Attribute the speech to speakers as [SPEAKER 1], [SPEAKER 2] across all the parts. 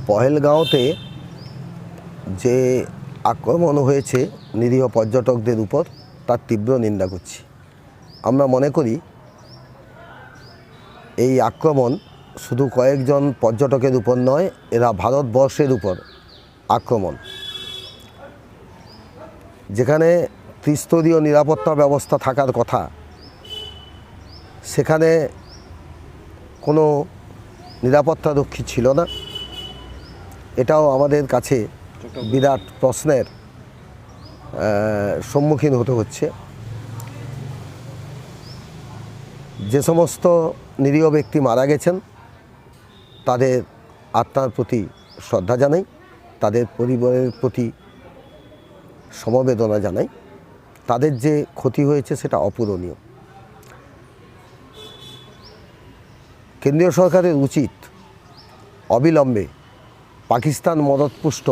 [SPEAKER 1] পহেলগাঁওতে যে আক্রমণ হয়েছে নিরীহ পর্যটকদের উপর তার তীব্র নিন্দা করছি। আমরা মনে করি এই আক্রমণ শুধু কয়েকজন পর্যটকের উপর নয়, এরা ভারতবর্ষের উপর আক্রমণ। যেখানে ত্রিস্তরীয় নিরাপত্তা ব্যবস্থা থাকার কথা, সেখানে কোনো নিরাপত্তারক্ষী ছিল না। এটাও আমাদের কাছে বিরাট প্রশ্নের সম্মুখীন হতে হচ্ছে। যে সমস্ত নিরীহ ব্যক্তি মারা গেছেন তাদের আত্মার প্রতি শ্রদ্ধা জানাই, তাদের পরিবারের প্রতি সমবেদনা জানাই। তাদের যে ক্ষতি হয়েছে সেটা অপূরণীয়। কেন্দ্রীয় সরকারের উচিত অবিলম্বে পাকিস্তান মদতপুষ্ট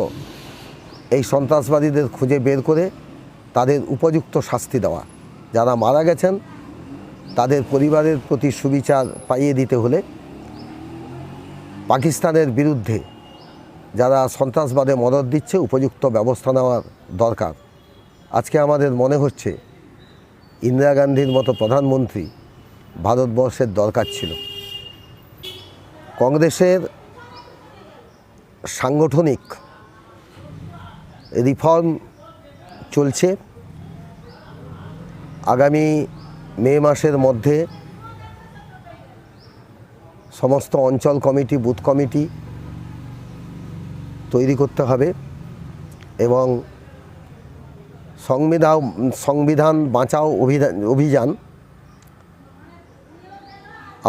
[SPEAKER 1] এই সন্ত্রাসবাদীদের খুঁজে বের করে তাদের উপযুক্ত শাস্তি দেওয়া। যারা মারা গেছেন তাদের পরিবারের প্রতি সুবিচার পাইয়ে দিতে হলে পাকিস্তানের বিরুদ্ধে যারা সন্ত্রাসবাদে মদত দিচ্ছে উপযুক্ত ব্যবস্থা নেওয়ার দরকার। আজকে আমাদের মনে হচ্ছে ইন্দিরা গান্ধীর মতো প্রধানমন্ত্রী ভারতবর্ষের দরকার ছিল। কংগ্রেসের সাংগঠনিক রিফর্ম চলছে। আগামী মে মাসের মধ্যে সমস্ত অঞ্চল কমিটি, বুথ কমিটি তৈরি করতে হবে এবং সংবিধান বাঁচাও অভিযান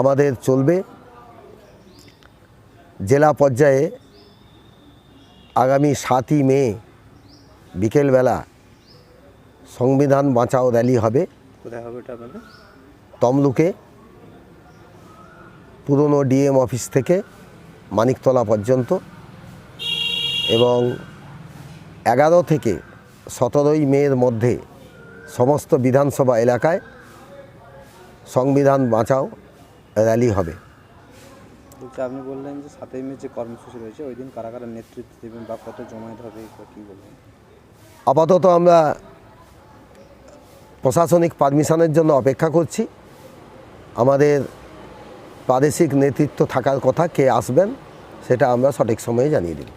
[SPEAKER 1] আমাদের চলবে। জেলা পর্যায়ে আগামী 7ই মে বিকেলবেলা সংবিধান বাঁচাও র্যালি হবে।
[SPEAKER 2] কোথায় হবে এটা বলে?
[SPEAKER 1] তমলুকে পুরনো ডিএম অফিস থেকে মানিকতলা পর্যন্ত, এবং 11 থেকে 17ই মের মধ্যে সমস্ত বিধানসভা এলাকায় সংবিধান বাঁচাও র্যালি হবে।
[SPEAKER 2] আপনি বললেন যে 7ই মে যে কর্মসূচি রয়েছে ওই দিন কারা কারা নেতৃত্ব দেবেন বা কত জমায়েত হবে, কী বলবেন?
[SPEAKER 1] আপাতত আমরা প্রশাসনিক পারমিশনের জন্য অপেক্ষা করছি। আমাদের প্রাদেশিক নেতৃত্ব থাকার কথা, কে আসবেন সেটা আমরা সঠিক সময়ে জানিয়ে দিই।